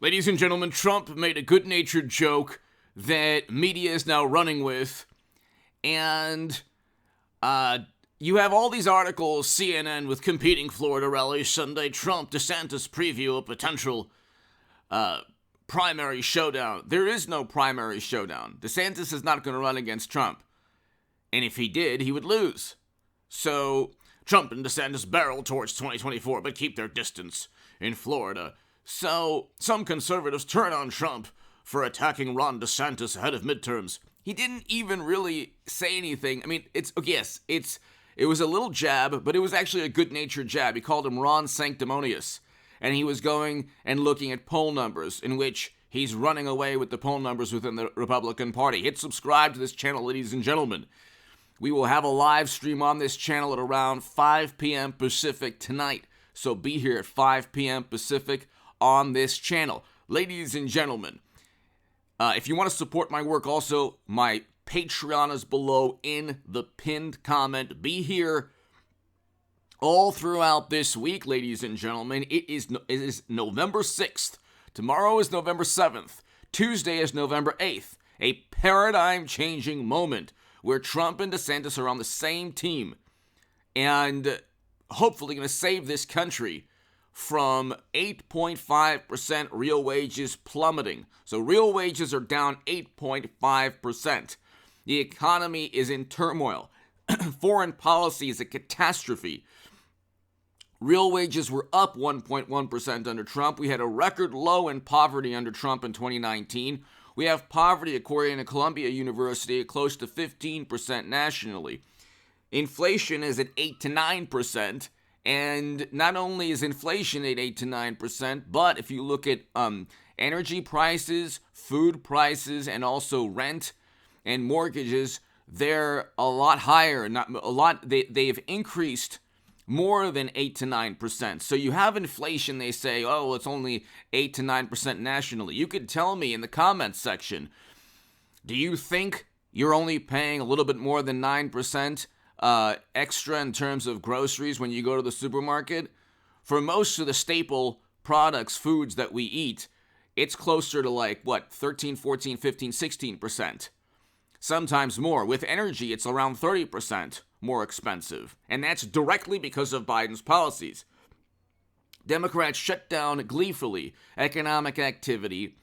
Ladies and gentlemen, Trump made a good-natured joke that media is now running with, and you have all these articles, CNN with competing Florida rallies Sunday, Trump, DeSantis preview a potential primary showdown. There is no primary showdown. DeSantis is not going to run against Trump, and if he did, he would lose. So Trump and DeSantis barrel towards 2024, but keep their distance in Florida. So some conservatives turn on Trump for attacking Ron DeSantis ahead of midterms. He didn't even really say anything. I mean, it was a little jab, but it was actually a good-natured jab. He called him Ron Sanctimonious, and he was going and looking at poll numbers in which he's running away with the poll numbers within the Republican Party. Hit subscribe to this channel, ladies and gentlemen. We will have a live stream on this channel at around 5 p.m. Pacific tonight. So be here at 5 p.m. Pacific on this channel. Ladies and gentlemen, if you want to support my work, also, my Patreon is below in the pinned comment. Be here all throughout this week, ladies and gentlemen. It is November 6th. Tomorrow is November 7th. Tuesday is November 8th. A paradigm-changing moment where Trump and DeSantis are on the same team and hopefully going to save this country from 8.5% real wages plummeting. So real wages are down 8.5%. The economy is in turmoil. Foreign policy is a catastrophe. Real wages were up 1.1% under Trump. We had a record low in poverty under Trump in 2019. We have poverty, according to Columbia University, at close to 15% nationally. Inflation is at 8 to 9%, and not only is inflation at 8 to 9%, but if you look at energy prices, food prices, and also rent and mortgages, they're a lot higher. They've increased more than 8 to 9%. So you have inflation, they say, oh, it's only 8 to 9% nationally. You could tell me in the comments section, do you think you're only paying a little bit more than 9% extra in terms of groceries when you go to the supermarket? For most of the staple products, foods that we eat, it's closer to 13, 14, 15, 16%. Sometimes more. With energy, it's around 30% more expensive. And that's directly because of Biden's policies. Democrats shut down gleefully economic activity.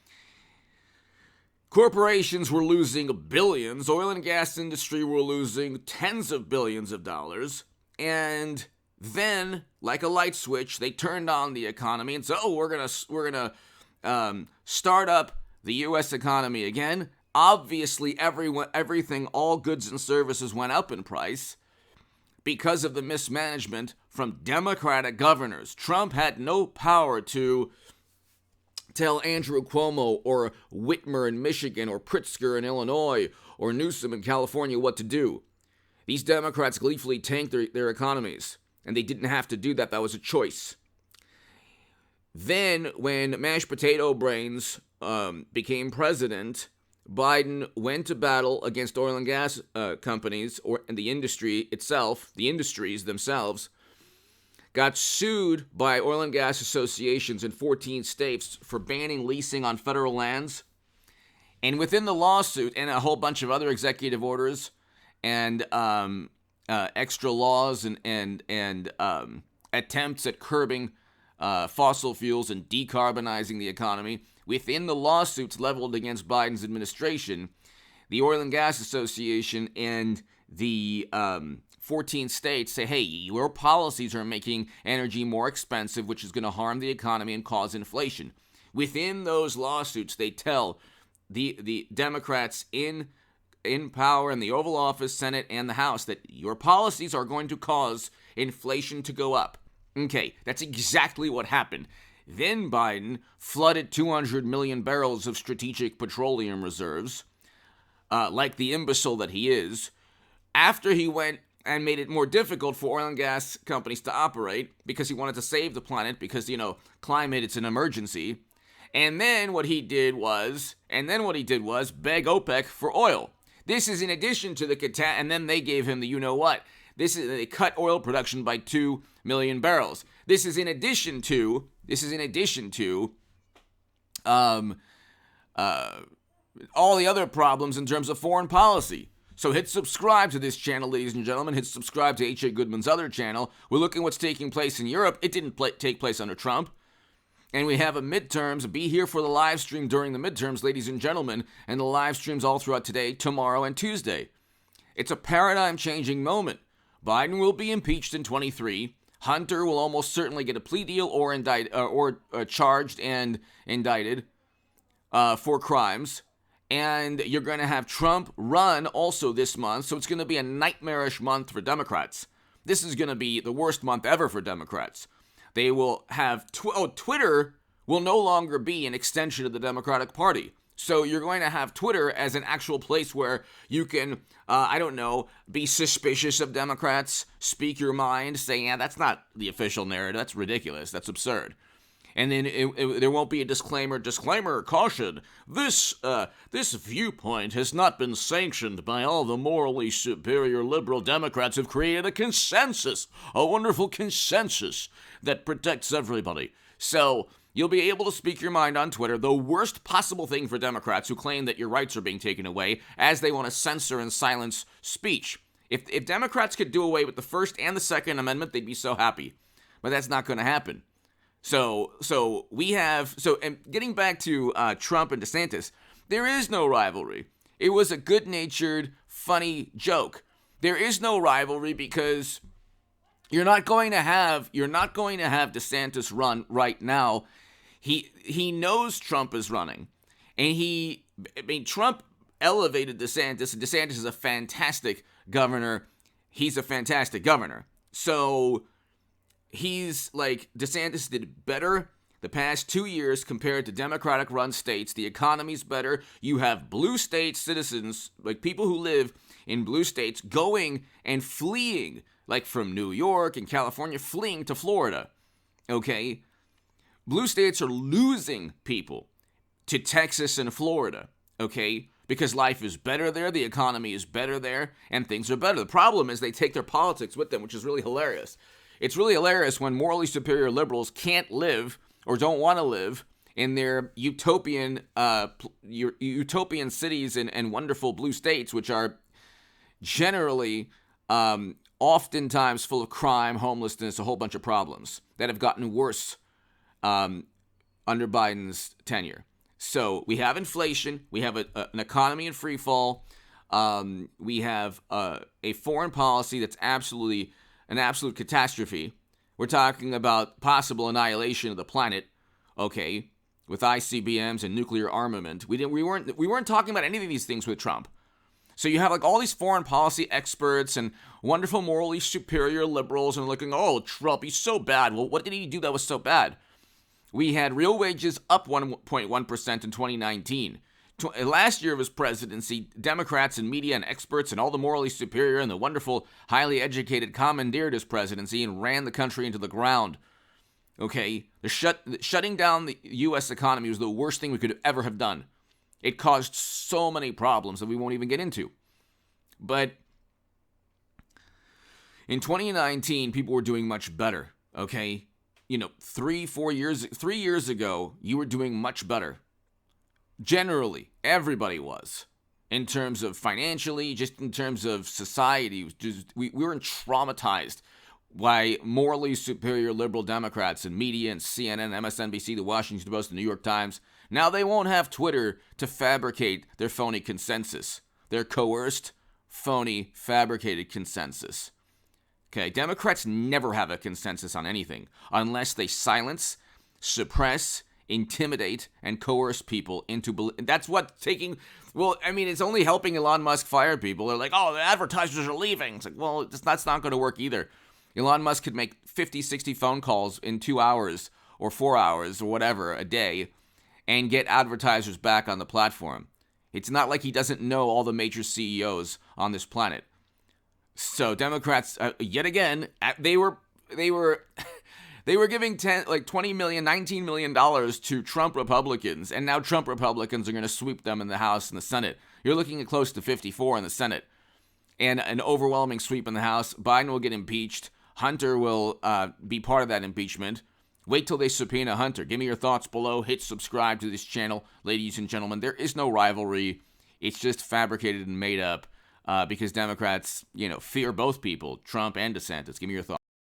Corporations were losing billions. Oil and gas industry were losing tens of billions of dollars. And then, like a light switch, they turned on the economy and said, oh, we're gonna start up the U.S. economy again. Obviously, everything, all goods and services went up in price because of the mismanagement from Democratic governors. Trump had no power to tell Andrew Cuomo or Whitmer in Michigan or Pritzker in Illinois or Newsom in California what to do. These Democrats gleefully tanked their economies, and they didn't have to do that. That was a choice. Then, when Mashed Potato Brains became president, Biden went to battle against oil and gas companies and the industry itself, the industries themselves, got sued by oil and gas associations in 14 states for banning leasing on federal lands. And within the lawsuit and a whole bunch of other executive orders and extra laws and attempts at curbing fossil fuels and decarbonizing the economy, within the lawsuits leveled against Biden's administration, the Oil and Gas Association and the 14 states say, hey, your policies are making energy more expensive, which is going to harm the economy and cause inflation. Within those lawsuits, they tell the Democrats in power in the Oval Office, Senate, and the House that your policies are going to cause inflation to go up. Okay, that's exactly what happened. Then Biden flooded 200 million barrels of strategic petroleum reserves, like the imbecile that he is, after he went and made it more difficult for oil and gas companies to operate because he wanted to save the planet because, climate, it's an emergency. And then what he did was beg OPEC for oil. This is in addition to and then they gave him the you-know-what. They cut oil production by 2 million barrels. This is in addition to Um, all the other problems in terms of foreign policy. So hit subscribe to this channel, ladies and gentlemen. Hit subscribe to H.A. Goodman's other channel. We're looking at what's taking place in Europe. It didn't take place under Trump. And we have a midterms. Be here for the live stream during the midterms, ladies and gentlemen. And the live streams all throughout today, tomorrow, and Tuesday. It's a paradigm-changing moment. Biden will be impeached in 23. Hunter will almost certainly get a plea deal or charged and indicted for crimes. And you're going to have Trump run also this month, so it's going to be a nightmarish month for Democrats. This is going to be the worst month ever for Democrats. They will have Twitter will no longer be an extension of the Democratic Party. So you're going to have Twitter as an actual place where you can, be suspicious of Democrats, speak your mind, say, yeah, that's not the official narrative. That's ridiculous. That's absurd. And then there won't be a disclaimer, caution. This viewpoint has not been sanctioned by all the morally superior liberal Democrats who've created a consensus, a wonderful consensus that protects everybody. So you'll be able to speak your mind on Twitter, the worst possible thing for Democrats who claim that your rights are being taken away as they want to censor and silence speech. If Democrats could do away with the First and the Second Amendment, they'd be so happy. But that's not going to happen. So getting back to Trump and DeSantis, there is no rivalry. It was a good-natured, funny joke. There is no rivalry because you're not going to have DeSantis run right now. He knows Trump is running, and Trump elevated DeSantis, and DeSantis is a fantastic governor. He's a fantastic governor. So DeSantis did better the past 2 years compared to Democratic-run states. The economy's better. You have blue state citizens, like people who live in blue states, going and fleeing, like from New York and California, fleeing to Florida. Okay? Blue states are losing people to Texas and Florida. Okay? Because life is better there, the economy is better there, and things are better. The problem is they take their politics with them, which is really hilarious. It's really hilarious when morally superior liberals can't live or don't want to live in their utopian cities and wonderful blue states, which are generally oftentimes full of crime, homelessness, a whole bunch of problems that have gotten worse under Biden's tenure. So we have inflation, we have an economy in free fall, we have a foreign policy that's an absolute catastrophe. We're talking about possible annihilation of the planet, okay, with ICBMs and nuclear armament. We weren't talking about any of these things with Trump. So you have all these foreign policy experts and wonderful morally superior liberals and looking, oh, Trump, he's so bad. Well, what did he do that was so bad? We had real wages up 1.1% in 2019. Last year of his presidency, Democrats and media and experts and all the morally superior and the wonderful, highly educated commandeered his presidency and ran the country into the ground. Okay? Shutting down the U.S. economy was the worst thing we could ever have done. It caused so many problems that we won't even get into. But in 2019, people were doing much better. Okay? 3 years ago, you were doing much better. Generally, everybody was. In terms of financially, just in terms of society, we weren't traumatized by morally superior liberal Democrats and media and CNN, MSNBC, the Washington Post, the New York Times. Now they won't have Twitter to fabricate their phony consensus. Their coerced, phony, fabricated consensus. Okay, Democrats never have a consensus on anything unless they silence, suppress, intimidate, and coerce people into that's what it's only helping Elon Musk fire people. They're like, oh, the advertisers are leaving. It's like, well, that's not going to work either. Elon Musk could make 50, 60 phone calls in 2 hours or 4 hours or whatever a day and get advertisers back on the platform. It's not like he doesn't know all the major CEOs on this planet. So Democrats, yet again, they were giving $20 million, $19 million to Trump Republicans, and now Trump Republicans are going to sweep them in the House and the Senate. You're looking at close to 54 in the Senate, and an overwhelming sweep in the House. Biden will get impeached. Hunter will be part of that impeachment. Wait till they subpoena Hunter. Give me your thoughts below. Hit subscribe to this channel. Ladies and gentlemen, there is no rivalry. It's just fabricated and made up because Democrats, fear both people, Trump and DeSantis. Give me your thoughts.